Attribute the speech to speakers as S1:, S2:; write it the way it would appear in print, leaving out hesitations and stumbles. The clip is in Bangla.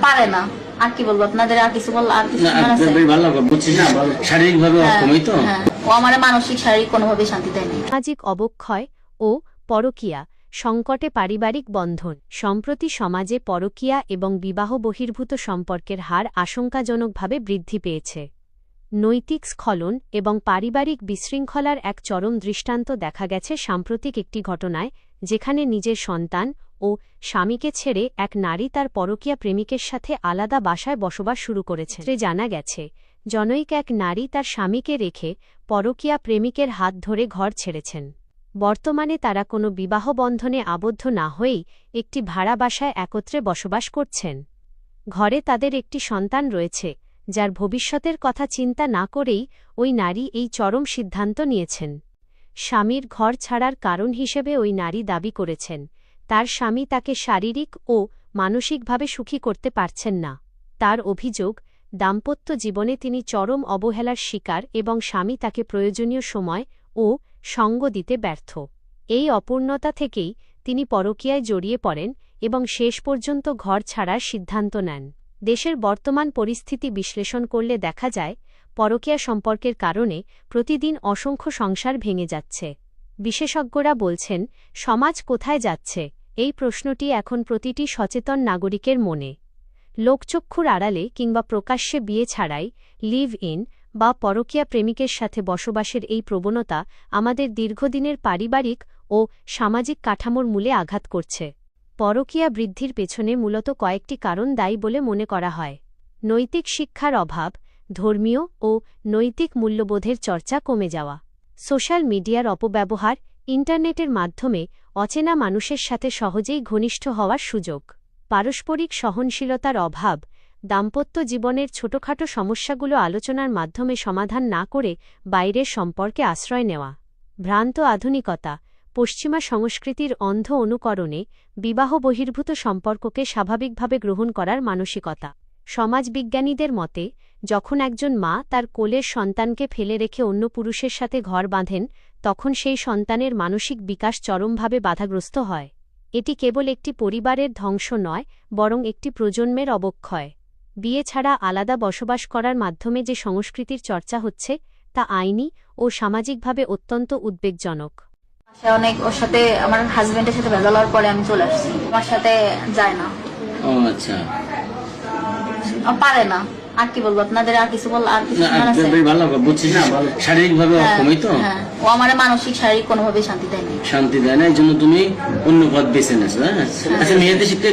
S1: পারে না। আর কি বলবো আপনাদের, আর কিছু বল, আর কিছু জানার আছে?
S2: ভালো বুঝছি না, শারীরিক ভাবে অক্ষমই তো।
S1: ও আমার মানসিক শারীরিক কোনোভাবে শান্তি দেয়নি।
S3: সামাজিক অবক্ষয় ও পরকীয়া সংকটে পারিবারিক বন্ধন। সম্প্রতি সমাজে পরকীয়া এবং বিবাহ বহির্ভূত সম্পর্কের হার আশঙ্কাজনকভাবে বৃদ্ধি পেয়েছে। নৈতিক স্খলন এবং পারিবারিক বিশৃঙ্খলার এক চরম দৃষ্টান্ত দেখা গেছে সাম্প্রতিক একটি ঘটনায়, যেখানে নিজের সন্তান ও স্বামীকে ছেড়ে এক নারী তার পরকীয়া প্রেমিকের সাথে আলাদা বাসায় বসবাস শুরু করেছে। জানা গেছে, জনৈক এক নারী তার স্বামীকে রেখে পরকীয়া প্রেমিকের হাত ধরে ঘর ছেড়েছেন। বর্তমানে তারা কোনো বিবাহ বন্ধনে আবদ্ধ না হয়েই একটি ভাড়া বাসায় একত্রে বসবাস করছেন। ঘরে তাদের একটি সন্তান রয়েছে, যার ভবিষ্যতের কথা চিন্তা না করেই ওই নারী এই চরম সিদ্ধান্ত নিয়েছেন। স্বামীর ঘর ছাড়ার কারণ হিসেবে ওই নারী দাবি করেছেন, তার স্বামী তাকে শারীরিক ও মানসিকভাবে সুখী করতে পারছেন না। তার অভিযোগ, দাম্পত্য জীবনে তিনি চরম অবহেলার শিকার এবং স্বামী তাকে প্রয়োজনীয় সময় ও সঙ্গ দিতে ব্যর্থ। এই অপূর্ণতা থেকেই তিনি পরকীয়ায় জড়িয়ে পড়েন এবং শেষ পর্যন্ত ঘর ছাড়ার সিদ্ধান্ত নেন। দেশের বর্তমান পরিস্থিতি বিশ্লেষণ করলে দেখা যায়, পরকীয়া সম্পর্কের কারণে প্রতিদিন অসংখ্য সংসার ভেঙে যাচ্ছে। বিশেষজ্ঞরা বলছেন, সমাজ কোথায় যাচ্ছে এই প্রশ্নটি এখন প্রতিটি সচেতন নাগরিকের মনে। লোকচক্ষুর আড়ালে কিংবা প্রকাশ্যে বিয়ে ছাড়াই লিভ ইন বা পরকীয়া প্রেমিকের সাথে বসবাসের এই প্রবণতা আমাদের দীর্ঘদিনের পারিবারিক ও সামাজিক কাঠামোর মূলে আঘাত করছে। পরকীয়া বৃদ্ধির পেছনে মূলত কয়েকটি কারণ দায়ী বলে মনে করা হয়। নৈতিক শিক্ষার অভাব, ধর্মীয় ও নৈতিক মূল্যবোধের চর্চা কমে যাওয়া, সোশ্যাল মিডিয়ার অপব্যবহার, ইন্টারনেটের মাধ্যমে অচেনা মানুষের সাথে সহজেই ঘনিষ্ঠ হওয়ার সুযোগ, পারস্পরিক সহনশীলতার অভাব, দাম্পত্য জীবনের ছোটখাটো সমস্যাগুলো আলোচনার মাধ্যমে সমাধান না করে বাইরের সম্পর্কে আশ্রয় নেওয়া, ভ্রান্ত আধুনিকতা, পশ্চিমা সংস্কৃতির অন্ধ অনুকরণে বিবাহ বহির্ভূত সম্পর্ককে স্বাভাবিকভাবে গ্রহণ করার মানসিকতা। সমাজবিজ্ঞানীদের মতে, যখন একজন মা তার কোলের সন্তানকে ফেলে রেখে অন্য পুরুষের সাথে ঘর বাঁধেন, তখন সেই সন্তানের মানসিক বিকাশ চরমভাবে বাধাগ্রস্ত হয়। এটি কেবল একটি পরিবারের ধ্বংস নয়, বরং একটি প্রজন্মের অবক্ষয়। বিয়ে ছাড়া আলাদা বসবাস করার মাধ্যমে যে সংস্কৃতির চর্চা হচ্ছে, তা আইনি ও সামাজিকভাবে অত্যন্ত উদ্বেগজনক।
S1: অনেক ওর সাথে আমার হাজবেন্ডের সাথে ভেজাল হওয়ার পরে আমি চলে আসছি। আমার সাথে যায় না।
S2: ও আচ্ছা,
S1: পারে না। আর কি বলবো আপনাদের, আর কিছু বল, আর কিছু জানার আছে?
S2: ভালো বুঝছি না, শারীরিক ভাবে অক্ষমই তো।
S1: ও আমার মানসিক শারীরিক কোনোভাবে শান্তি দেয়নি।
S2: শান্তি দেয় না, এই জন্য তুমি অন্য পথ বেছে নেছো। আচ্ছা, মেয়েদের শিক্ষা